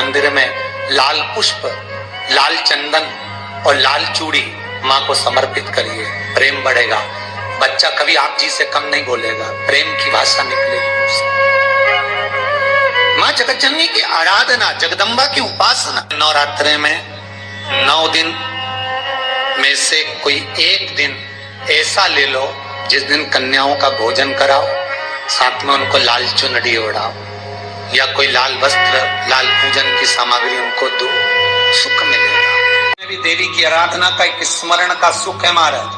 मंदिर में लाल पुष्प, लाल चंदन और लाल चूड़ी माँ को समर्पित करिए, प्रेम बढ़ेगा। बच्चा कभी आप जी से कम नहीं बोलेगा, प्रेम की भाषा निकलेगी। माँ जगत जननी की आराधना, जगदम्बा की उपासना। नवरात्रे में 9 दिन में से कोई एक दिन ऐसा ले लो जिस दिन कन्याओं का भोजन कराओ, साथ में उनको लाल चुनरी ओढ़ाओ या कोई लाल वस्त्र, लाल पूजन की सामग्री उनको दो, सुख मिलेगा। भी देवी की आराधना का एक स्मरण का सुख है महाराज।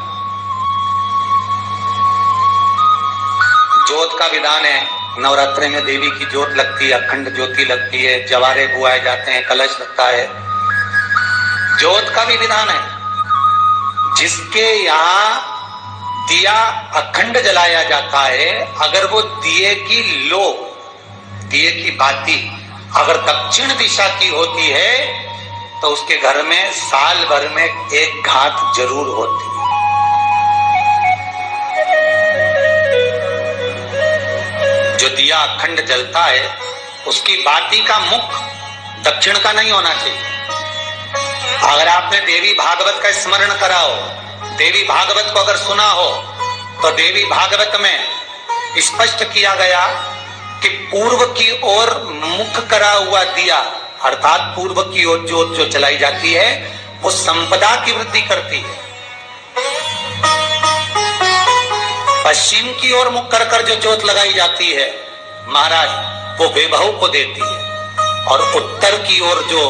ज्योत का विधान है, नवरात्रि में देवी की ज्योत लगती है, अखंड ज्योति लगती है, जवारे बुआए जाते हैं, कलश लगता है। ज्योत का भी विधान है, जिसके यहाँ दिया अखंड जलाया जाता है, अगर वो दिए की लो, दिए की बाती अगर दक्षिण दिशा की होती है तो उसके घर में साल भर में एक घात जरूर होती है। जो दिया अखंड जलता है उसकी बाती का मुख दक्षिण का नहीं होना चाहिए। अगर आपने देवी भागवत का स्मरण करा हो, देवी भागवत को अगर सुना हो, तो देवी भागवत में स्पष्ट किया गया कि पूर्व की ओर मुख करा हुआ दिया, अर्थात पूर्व की ओर ज्योत जो जलाई जाती है वो संपदा की वृद्धि करती है। पश्चिम की ओर मुख कर जो ज्योत लगाई जाती है महाराज वो वैभव को देती है, और उत्तर की ओर जो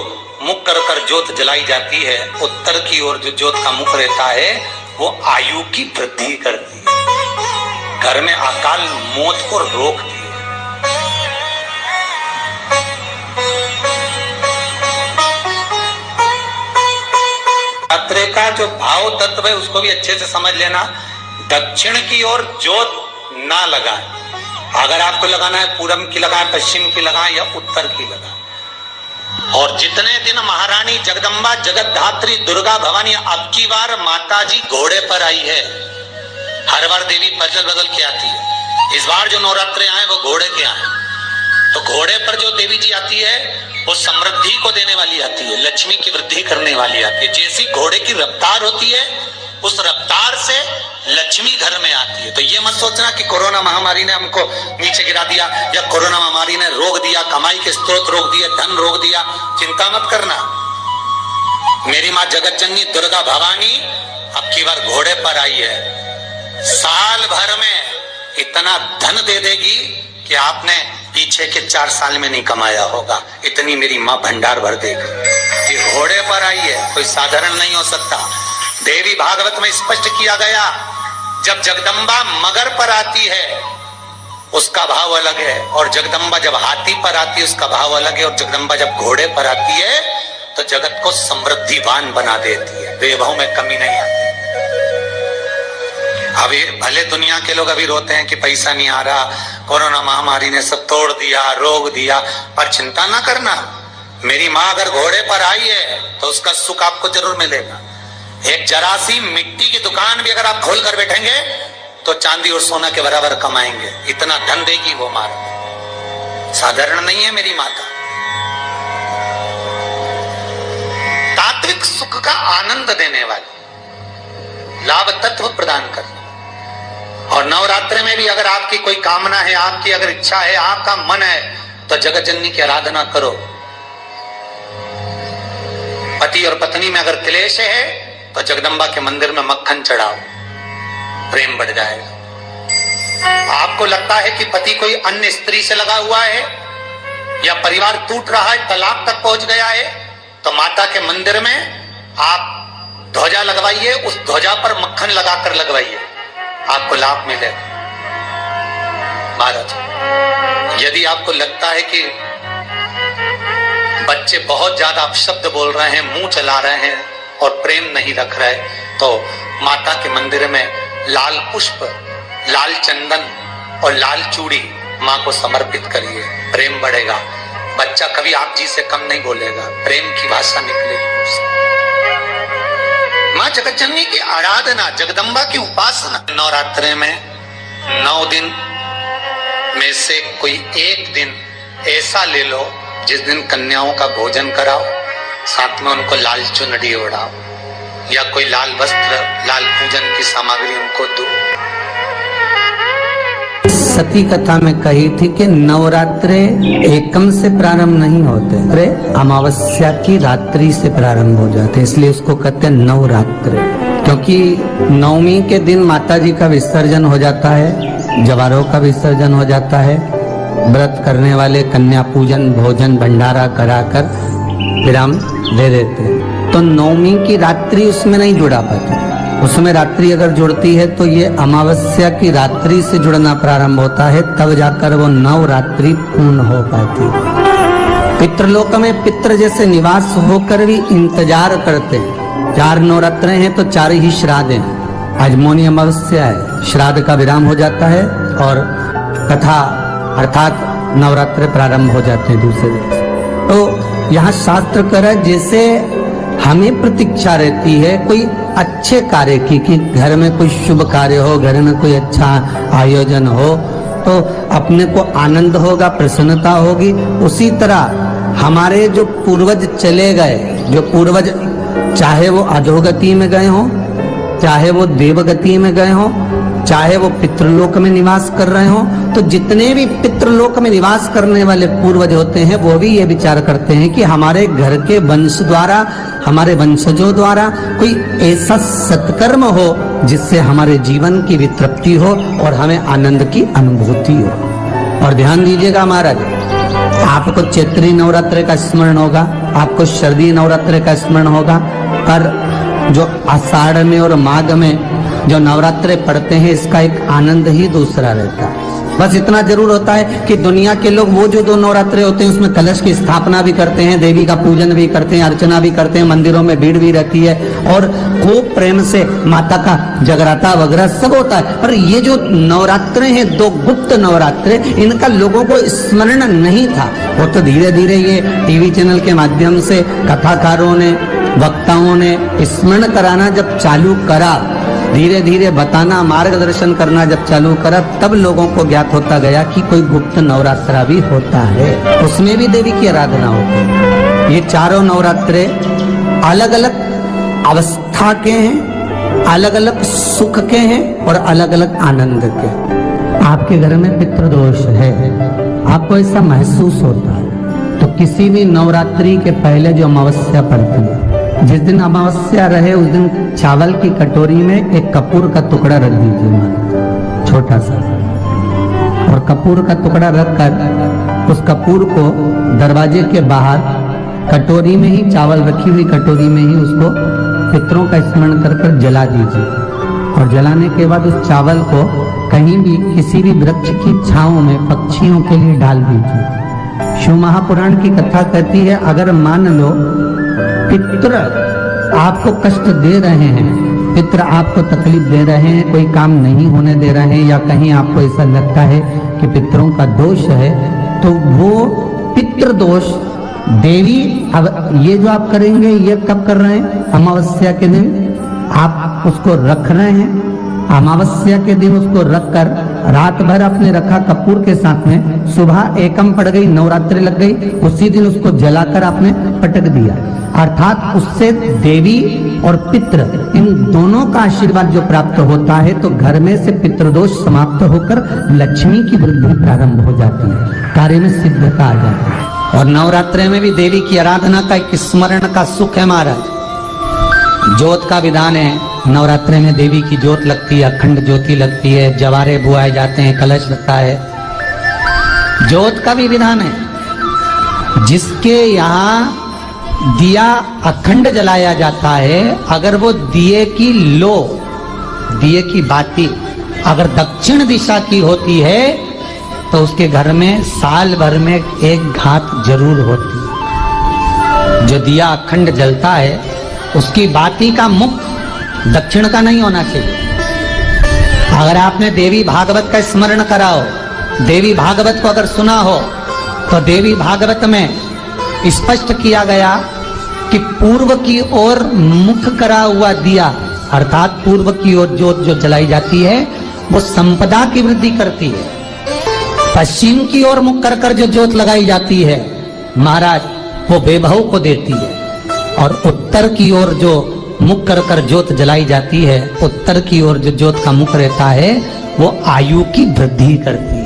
मुख कर ज्योत जलाई जाती है, उत्तर की ओर जो ज्योत का मुख रहता है वो आयु की वृद्धि करती है, घर में अकाल मौत को रोकती है। नवरात्रि का जो भाव तत्व है उसको भी अच्छे से समझ लेना। दक्षिण की ओर ज्योत ना लगाएं, अगर आपको लगाना है पूरब की लगाएं, पश्चिम की लगाएं या उत्तर की लगाएं। और जितने दिन महारानी जगदम्बा जगतधात्री दुर्गा भवानी, अब की बार माता जी घोड़े पर आई है, हर बार देवी बदल बदल के आती है, इस बार जो नवरात्रे आए वो घोड़े के आए। तो घोड़े पर जो देवी जी आती है वो समृद्धि को देने वाली आती है, लक्ष्मी की वृद्धि करने वाली आती है। जैसी घोड़े की रफ्तार होती है उस रफ्तार से लक्ष्मी घर में आती है। तो ये मत सोचना कि कोरोना महामारी ने हमको नीचे गिरा दिया या कोरोना महामारी ने रोक दिया, कमाई के स्रोत रोक दिया, धन रोक दिया, चिंता मत करना। मेरी माँ जगत जननी दुर्गा भवानी अब की बार घोड़े पर आई है, साल भर में इतना धन दे देगी कि आपने पीछे के 4 साल में नहीं कमाया होगा, इतनी मेरी माँ भंडार भर देगी। ये घोड़े पर आई है, कोई साधारण नहीं हो सकता। देवी भागवत में स्पष्ट किया गया, जब जगदम्बा मगर पर आती है उसका भाव अलग है, और जगदम्बा जब हाथी पर आती है उसका भाव अलग है, और जगदम्बा जब घोड़े पर आती है तो जगत को समृद्धिवान बना देती है, वैभव में कमी नहीं आती। अभी भले दुनिया के लोग अभी रोते हैं कि पैसा नहीं आ रहा, कोरोना महामारी ने सब तोड़ दिया, रोक दिया, पर चिंता ना करना। मेरी माँ अगर घोड़े पर आई है तो उसका सुख आपको जरूर मिलेगा। एक जरासी मिट्टी की दुकान भी अगर आप खोल कर बैठेंगे तो चांदी और सोना के बराबर कमाएंगे, इतना धन देगी वो माँ। साधारण नहीं है मेरी माता। तात्विक सुख का आनंद देने वाली, लाभ तत्व प्रदान करने। और नवरात्रि में भी अगर आपकी कोई कामना है, आपकी अगर इच्छा है, आपका मन है, तो जगत जननी की आराधना करो। पति और पत्नी में अगर क्लेश है तो जगदम्बा के मंदिर में मक्खन चढ़ाओ, प्रेम बढ़ जाएगा। आपको लगता है कि पति कोई अन्य स्त्री से लगा हुआ है या परिवार टूट रहा है, तलाक तक पहुंच गया है, तो माता के मंदिर में आप ध्वजा लगवाइए, उस ध्वजा पर मक्खन लगाकर लगवाइए, आपको लाभ मिलेगा। महाराज, यदि आपको लगता है कि बच्चे बहुत ज्यादा अपशब्द बोल रहे हैं, मुंह चला रहे हैं और प्रेम नहीं रख रहे, तो माता के मंदिर में लाल पुष्प, लाल चंदन और लाल चूड़ी माँ को समर्पित करिए, प्रेम बढ़ेगा। बच्चा कभी आप जी से कम नहीं बोलेगा, प्रेम की भाषा निकलेगी। माँ जगत जननी की आराधना, जगदम्बा की उपासना। नवरात्रि में 9 दिन में से कोई एक दिन ऐसा ले लो जिस दिन कन्याओं का भोजन कराओ, साथ में उनको लाल चुनरी ओढ़ाओ या कोई लाल वस्त्र, लाल पूजन की सामग्री उनको दो। सती कथा में कही थी कि नवरात्रे एकम से प्रारंभ नहीं होते, अरे अमावस्या की रात्रि से प्रारंभ हो जाते, इसलिए उसको कहते हैं नवरात्रे। क्योंकि नवमी के दिन माता जी का विसर्जन हो जाता है, जवारों का विसर्जन हो जाता है, व्रत करने वाले कन्या पूजन भोजन भंडारा कराकर विराम दे देते हैं। तो नवमी की रात्रि उसमें नहीं जुड़ा पाती, उसमें रात्रि अगर जुड़ती है तो ये अमावस्या की रात्रि से जुड़ना प्रारंभ होता है, तब जाकर वो नवरात्रि पूर्ण हो पाती है। पितृलोक में पितृ जैसे निवास होकर भी इंतजार करते हैं। 4 नवरात्रे हैं तो 4 ही श्राद्ध हैं। आज मौनी अमावस्या है, श्राद्ध का विराम हो जाता है और कथा अर्थात नवरात्रे प्रारंभ हो जाते हैं दूसरे दिन। तो यहाँ शास्त्र कह रहा है जैसे हमें प्रतीक्षा रहती है कोई अच्छे कार्य की, कि घर में कोई शुभ कार्य हो, घर में कोई अच्छा आयोजन हो तो अपने को आनंद होगा, प्रसन्नता होगी। उसी तरह हमारे जो पूर्वज चले गए, जो पूर्वज चाहे वो अधोगति में गए हों, चाहे वो देवगति में गए हों, चाहे वो पितृलोक में निवास कर रहे हों, तो जितने भी पितृलोक में निवास करने वाले पूर्वज होते हैं वो भी ये विचार करते हैं कि हमारे घर के वंश द्वारा, हमारे वंशजों द्वारा कोई ऐसा सत्कर्म हो जिससे हमारे जीवन की वितृप्ति हो और हमें आनंद की अनुभूति हो। और ध्यान दीजिएगा महाराज, आपको चैत्री नवरात्रि का स्मरण होगा, आपको शरदी नवरात्रि का स्मरण होगा, पर जो आषाढ़ में और माघ में जो नवरात्रे पढ़ते हैं इसका एक आनंद ही दूसरा रहता है। बस इतना जरूर होता है कि दुनिया के लोग वो जो 2 नवरात्रे होते हैं उसमें कलश की स्थापना भी करते हैं, देवी का पूजन भी करते हैं, अर्चना भी करते हैं, मंदिरों में भीड़ भी रहती है और खूब प्रेम से माता का जगराता वगैरह सब होता है। पर ये जो नवरात्रे हैं 2 गुप्त नवरात्रे, इनका लोगों को स्मरण नहीं था। वो तो धीरे धीरे ये टीवी चैनल के माध्यम से कथाकारों ने, वक्ताओं ने स्मरण कराना जब चालू करा, धीरे धीरे बताना, मार्गदर्शन करना जब चालू करा, तब लोगों को ज्ञात होता गया कि कोई गुप्त नवरात्रा भी होता है, उसमें भी देवी की आराधना होती है। ये 4 नवरात्रे अलग अलग अवस्था के हैं, अलग अलग सुख के हैं और अलग अलग आनंद के। आपके घर में पितृदोष है, आपको ऐसा महसूस होता है, तो किसी भी नवरात्रि के पहले जो अमावस्या पड़ती है, जिस दिन अमावस्या रहे उस दिन चावल की कटोरी में एक कपूर का टुकड़ा रख दीजिए, छोटा सा, और कपूर का टुकड़ा रखकर उस कपूर को दरवाजे के बाहर कटोरी में ही, चावल रखी हुई कटोरी में ही उसको पितरों का स्मरण कर कर जला दीजिए। और जलाने के बाद उस चावल को कहीं भी किसी भी वृक्ष की छांव में पक्षियों के लिए डाल दीजिए। शिव महापुराण की कथा कहती है, अगर मान लो पितृ आपको कष्ट दे रहे हैं, पितृ आपको तकलीफ दे रहे हैं, कोई काम नहीं होने दे रहे हैं, या कहीं आपको ऐसा लगता है कि पितरों का दोष है, तो वो पितृ दोष देवी, अब ये जो आप करेंगे ये कब कर रहे हैं? अमावस्या के दिन आप उसको रख रहे हैं, अमावस्या के दिन उसको रखकर रात भर आपने रखा कपूर के साथ में, सुबह एकम पड़ गई, नवरात्रि लग गई, उसी दिन उसको जलाकर आपने पटक दिया। अर्थात उससे देवी और पितृ इन दोनों का आशीर्वाद जो प्राप्त होता है, तो घर में से पितृदोष समाप्त होकर लक्ष्मी की वृद्धि प्रारंभ हो जाती है, कार्य में सिद्धता आ जाती है। और नवरात्रि में भी देवी की आराधना का एक स्मरण का सुख है महाराज। ज्योत का विधान है, नवरात्रि में देवी की ज्योत लगती है, अखंड ज्योति लगती है, जवारे बुआए जाते हैं, कलश लगता है, ज्योत का भी विधान है। जिसके यहाँ दिया अखंड जलाया जाता है, अगर वो दिए की लो, दिए की बाती अगर दक्षिण दिशा की होती है तो उसके घर में साल भर में एक घात जरूर होती है। जो दिया अखंड जलता है उसकी बाती का मुख दक्षिण का नहीं होना चाहिए। अगर आपने देवी भागवत का स्मरण कराओ, देवी भागवत को अगर सुना हो, तो देवी भागवत में स्पष्ट किया गया कि पूर्व की ओर मुख करा हुआ दिया, अर्थात पूर्व की ओर ज्योत जो जलाई जाती है वो संपदा की वृद्धि करती है। पश्चिम की ओर मुख कर कर जो ज्योत लगाई जाती है महाराज वो बेबहू को देती है, और उत्तर की ओर जो मुख कर कर ज्योत जलाई जाती है, उत्तर की ओर जो ज्योत का मुख रहता है वो आयु की वृद्धि करती है।